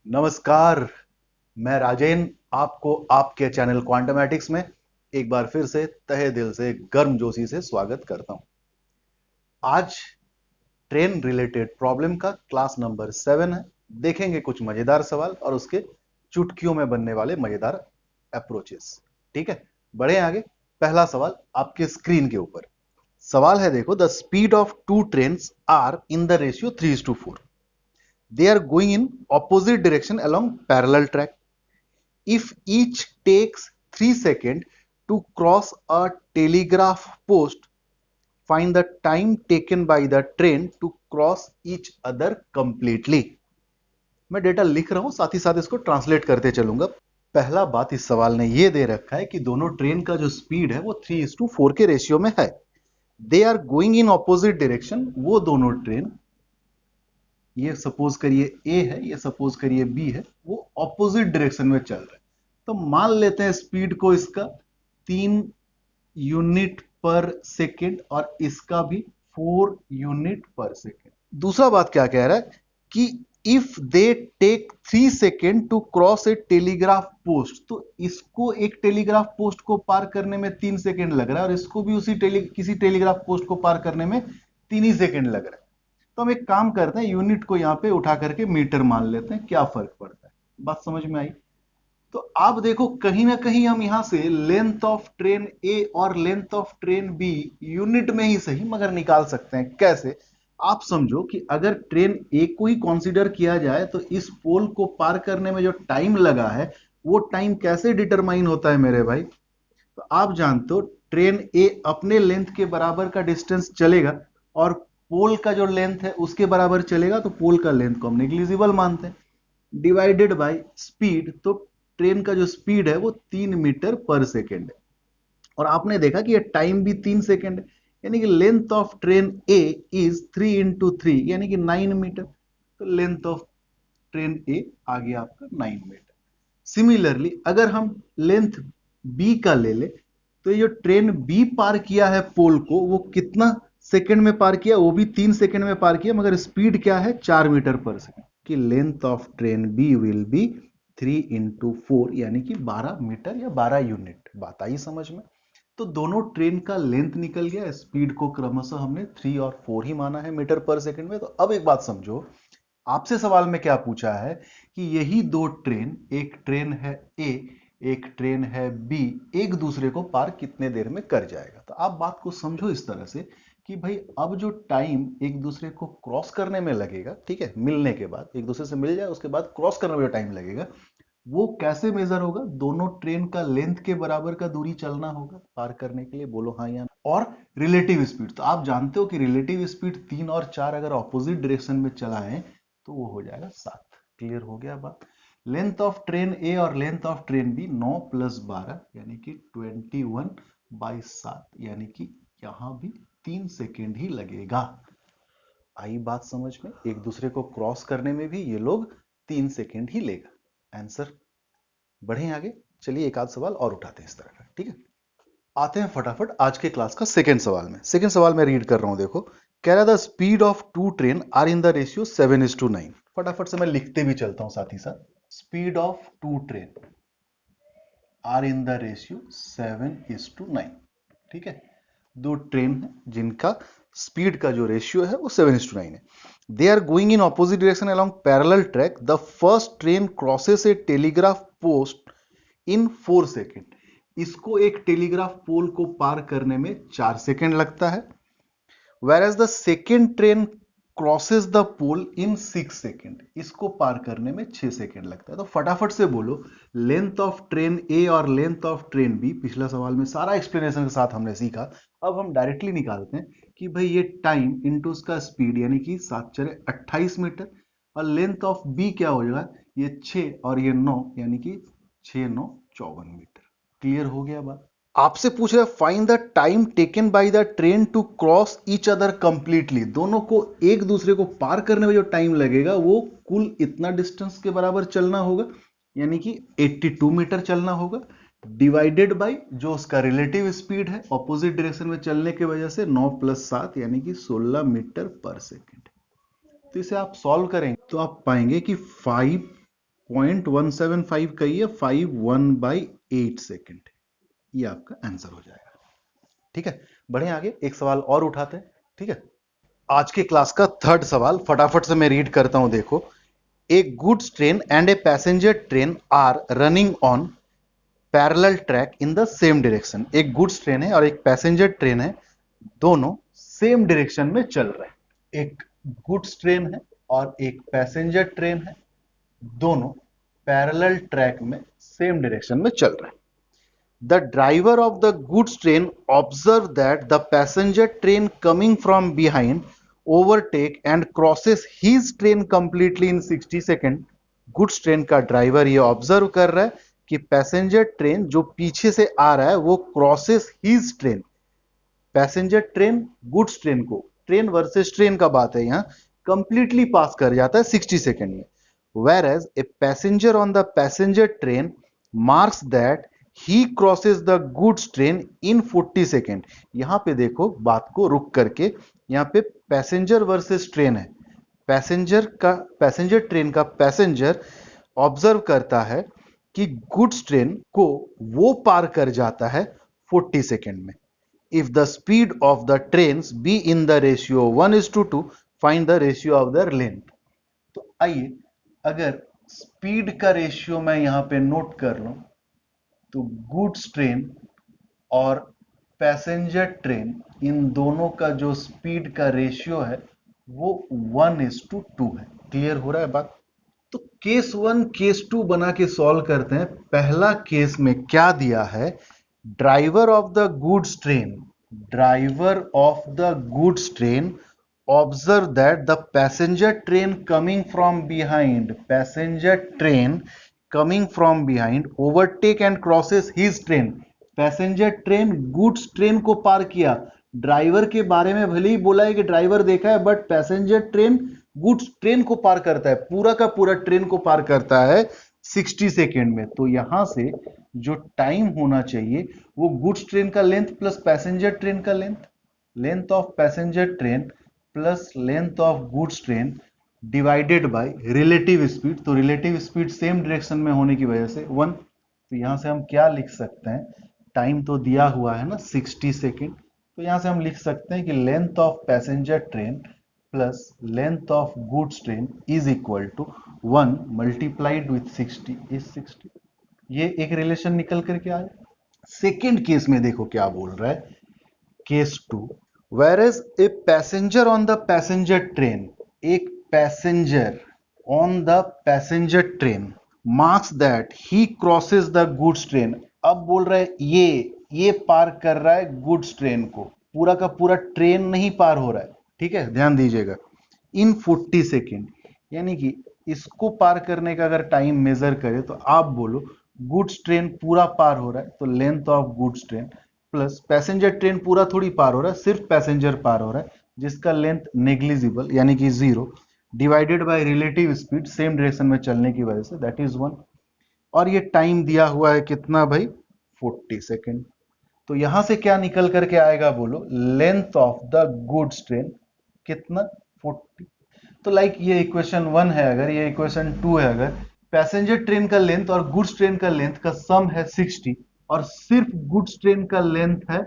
नमस्कार। मैं राजेन आपको आपके चैनल क्वांटमेटिक्स में एक बार फिर से तहे दिल से गर्मजोशी से स्वागत करता हूं। आज ट्रेन रिलेटेड प्रॉब्लम का क्लास नंबर 7 है। देखेंगे कुछ मजेदार सवाल और उसके चुटकियों में बनने वाले मजेदार अप्रोचेस। ठीक है, बढ़े आगे। पहला सवाल आपके स्क्रीन के ऊपर सवाल है, देखो। The speed of two trains are in the ratio 3:4. They are going in opposite direction along parallel track. If each takes 3 seconds to cross a telegraph post, find the time taken by the train to cross each other completely. मैं data लिख रहा हूं, साथ ही साथ इसको translate करते चलूंगा। पहला बात, इस सवाल ने यह दे रखा है कि दोनों ट्रेन का जो स्पीड है वो 3:4 के रेशियो में है। They are going in opposite direction, वो दोनों ट्रेन, ये सपोज करिए ए है, ये सपोज करिए बी है, वो ऑपोजिट डायरेक्शन में चल रहे हैं। तो मान लेते हैं स्पीड को इसका 3 यूनिट पर सेकेंड और इसका भी 4 यूनिट पर सेकेंड। दूसरा बात क्या कह रहा है कि if they take 3 second to cross a telegraph post, तो इसको एक टेलीग्राफ पोस्ट को पार करने में 3 सेकेंड लग रहा है और इसको भी किसी टेलीग्राफ पोस्ट को पार करने में 3 ही सेकेंड लग रहा है। तो हम एक काम करते हैं, यूनिट को यहां पे उठा करके मीटर मान लेते हैं, क्या फर्क पड़ता है। बात समझ में आई? तो आप देखो, कहीं ना कहीं हम यहां से लेंथ ऑफ ट्रेन ए और length of train B unit में ही सही मगर निकाल सकते हैं। कैसे? आप समझो कि अगर ट्रेन ए को ही कंसीडर किया जाए तो इस पोल को पार करने में जो टाइम लगा है वो टाइम कैसे डिटरमाइन होता है मेरे भाई? तो आप जानते हो ट्रेन ए अपने लेंथ के बराबर का डिस्टेंस चलेगा और पोल का जो लेंथ है उसके बराबर चलेगा, तो पोल का लेंथ को हम नेग्लिजिबल मानते हैं, डिवाइडेड बाय स्पीड। तो ट्रेन का जो स्पीड है वो 3 मीटर पर सेकेंड है और आपने देखा कि ये टाइम भी 3 सेकेंड है, यानी कि length of train A is 3 × 3 यानी कि 9 मीटर। तो लेंथ ऑफ ट्रेन ए आ गया आपका 9 मीटर। सिमिलरली अगर हम लेंथ बी का ले ले, तो ये जो ट्रेन बी पार किया है पोल को, वो कितना सेकंड में पार किया? वो भी 3 सेकंड में पार किया, मगर स्पीड क्या है? 4 मीटर पर सेकंड। कि length of train B will be 3 × 4 यानी कि 12 मीटर या 12 यूनिट। बात आई समझ में? तो दोनों ट्रेन का लेंथ निकल गया, स्पीड को क्रमशः हमने 3 और 4 ही माना है मीटर पर सेकंड में। तो अब एक बात समझो, आपसे सवाल में क्या पूछा है कि यही दो ट्रेन, एक ट्रेन है ए, एक ट्रेन है बी, एक दूसरे को पार कितने देर में कर जाएगा। तो आप बात को समझो इस तरह से कि भाई अब जो टाइम एक दूसरे को क्रॉस करने में लगेगा, ठीक है, मिलने के बाद, एक दूसरे से मिल जाए उसके बाद क्रॉस करने में जो टाइम लगेगा वो कैसे मेजर होगा? दोनों ट्रेन का लेंथ के बराबर का दूरी चलना होगा पार करने के लिए। बोलो हाँ या ना। और रिलेटिव स्पीड, तो आप जानते हो कि रिलेटिव स्पीड 3 और 4 अगर ऑपोजिट डायरेक्शन में चलाएं तो वो हो जाएगा 7। क्लियर हो गया बात? लेंथ ऑफ ट्रेन ए और लेंथ ऑफ ट्रेन बी 9 + 12 यानी कि 21/7, यानी कि यहां भी 3 सेकेंड ही लगेगा। आई बात समझ में? एक दूसरे को क्रॉस करने में भी ये लोग 3 सेकेंड ही लेगा आंसर। बढ़े आगे, चलिए एक आध सवाल और उठाते हैं इस तरह का। ठीक है, आते हैं फटाफट आज के क्लास का सेकंड सवाल में। सेकंड सवाल मैं रीड कर रहा हूं, देखो। कह रहा था speed of two train are in the ratio 7:9। फटाफट से मैं लिखते भी चलता हूं साथ ही साथ। Speed of two train are in the ratio 7:9। ठीक है, दो ट्रेन है जिनका स्पीड का जो रेशियो है वो 7:9 है। They are going in opposite direction along parallel track. The first train crosses a telegraph post in 4 second. इसको एक टेलीग्राफ पोल को पार करने में 4 सेकेंड लगता है, whereas the second train crosses the pole in 6 second. इसको पार करने में 6 सेकेंड लगता है। तो फटाफट से बोलो, लेंथ ऑफ ट्रेन ए और लेंथ ऑफ ट्रेन बी, पिछला सवाल में सारा एक्सप्लेनेशन के साथ हमने सीखा। अब हम डायरेक्टली निकालते हैं कि भाई ये टाइम इंटू उसका स्पीड, यानी कि 7×4 = 28 मीटर, और लेंथ ऑफ बी क्या हो जाएगा? ये 6 और ये 9, यानी कि 6×9 = 54 मीटर। क्लियर हो गया बात? आपसे पूछ रहा है find the time taken by the train to cross each other completely. दोनों को एक दूसरे को पार करने में जो टाइम लगेगा वो कुल इतना डिस्टेंस के बराबर चलना होगा, यानी कि 82 मीटर चलना होगा, डिवाइडेड बाय जो उसका रिलेटिव स्पीड है ऑपोजिट डायरेक्शन में चलने की वजह से 9 + 7 यानी कि 16 मीटर पर सेकेंड। तो इसे आप सॉल्व करेंगे तो आप पाएंगे कि 5 0.175 का ही है, 51/8 सेकेंड। ये आपका आंसर हो जाएगा। ठीक है, बढ़े आगे, एक सवाल और उठाते हैं। ठीक है, आज के क्लास का थर्ड सवाल फटाफट से मैं रीड करता हूं, देखो। A goods train and a passenger train are running on parallel track in the same direction. एक गुड्स ट्रेन है और एक पैसेंजर ट्रेन है, दोनों सेम डायरेक्शन में चल रहे हैं। एक गुड्स ट्रेन है और एक पैसेंजर ट्रेन है, दोनों पैरेलल ट्रैक में सेम डायरेक्शन में चल रहे हैं। The driver of the goods train observed that the passenger train coming from behind overtake and crosses his train completely in 60 second. Goods train का ड्राइवर ये observe कर रहा है कि पैसेंजर ट्रेन जो पीछे से आ रहा है वो crosses his train. Passenger train goods train को, ट्रेन वर्सेस ट्रेन का बात है, यहां कंप्लीटली पास कर जाता है 60 सेकेंड में। whereas a passenger on the passenger train marks that he crosses the goods train in 40 second. यहां पे देखो बात को रुक करके, यहां पे पैसेंजर वर्सेस ट्रेन है। पैसेंजर ट्रेन का पैसेंजर ऑब्जर्व करता है कि गुड्स ट्रेन को वो पार कर जाता है 40 सेकेंड में। if the speed of the trains be in the ratio 1:2, find the ratio of their length। तो आइए, अगर स्पीड का रेशियो मैं यहां पे नोट कर लूं, तो गुड्स ट्रेन और पैसेंजर ट्रेन, इन दोनों का जो स्पीड का रेशियो है वो 1:2 है। क्लियर हो रहा है बात? तो केस 1 केस 2 बना के सॉल्व करते हैं। पहला केस में क्या दिया है, driver of the goods train, driver of the goods train observe that the passenger train coming from behind, passenger train coming from behind overtake and crosses his train। Passenger train goods train को पार किया। Driver के बारे में भले ही बोला है कि driver देखा है, but passenger train goods train को पार करता है, पूरा का पूरा ट्रेन को पार करता है 60 सेकेंड में। तो यहां से जो टाइम होना चाहिए वो गुड्स ट्रेन का लेंथ प्लस पैसेंजर ट्रेन का length, length of passenger train plus length of goods train divided by relative speed. तो रिलेटिव स्पीड सेम डायरेक्शन में होने की वजह से 1। तो यहां से हम क्या लिख सकते हैं, टाइम तो दिया हुआ है ना 60 सेकेंड, तो यहां से हम लिख सकते हैं कि length of passenger train plus length of goods train is equal to 1 multiplied with 60 is 60। ये एक रिलेशन निकल करके आया। सेकेंड केस में देखो क्या बोल रहा है, case 2, whereas a passenger on the passenger train, एक passenger on the passenger train marks that he crosses the goods train। अब बोल रहा है ये पार कर रहा है गुड्स ट्रेन को, पूरा का पूरा ट्रेन नहीं पार हो रहा है। ठीक है, ध्यान दीजिएगा, इन 40 सेकेंड, यानी कि इसको पार करने का अगर टाइम मेजर करें तो आप बोलो गुड्स ट्रेन पूरा पार हो रहा है, तो length of goods train plus passenger train पूरा थोड़ी पार हो रहा है, सिर्फ पैसेंजर पार हो रहा है जिसका लेंथ नेग्लिजिबल यानी कि 0 divided by relative speed same direction में चलने की वजह से दैट इज 1। और ये टाइम दिया हुआ है कितना भाई, 40 सेकेंड। तो यहां से क्या निकल करके आएगा बोलो, length of the goods train कितना, 40। तो लाइक ये इक्वेशन 1 है, अगर ये इक्वेशन 2 है, अगर पैसेंजर ट्रेन का लेंथ और गुड्स ट्रेन का लेंथ का सम है 60 और सिर्फ गुड्स ट्रेन का लेंथ है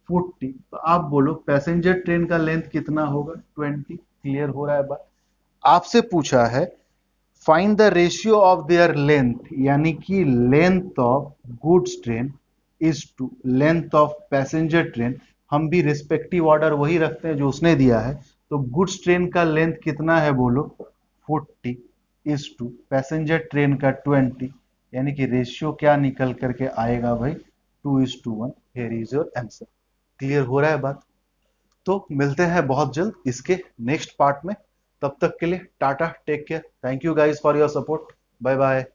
40, तो आप बोलो पैसेंजर ट्रेन का लेंथ कितना होगा, 20। क्लियर हो रहा है बात? आपसे पूछा है find the ratio of their length, यानी कि length of goods train is to length of passenger train. हम भी रिस्पेक्टिव ऑर्डर वही रखते हैं जो उसने दिया है। तो गुड्स ट्रेन का लेंथ कितना है बोलो, 40 इज टू पैसेंजर ट्रेन का 20, यानी कि रेशियो क्या निकल करके आएगा भाई, 2:1। Here is your answer. Clear हो रहा है बात? तो मिलते हैं बहुत जल्द इसके नेक्स्ट पार्ट में। तब तक के लिए tata, take care, thank you guys for your support, bye bye.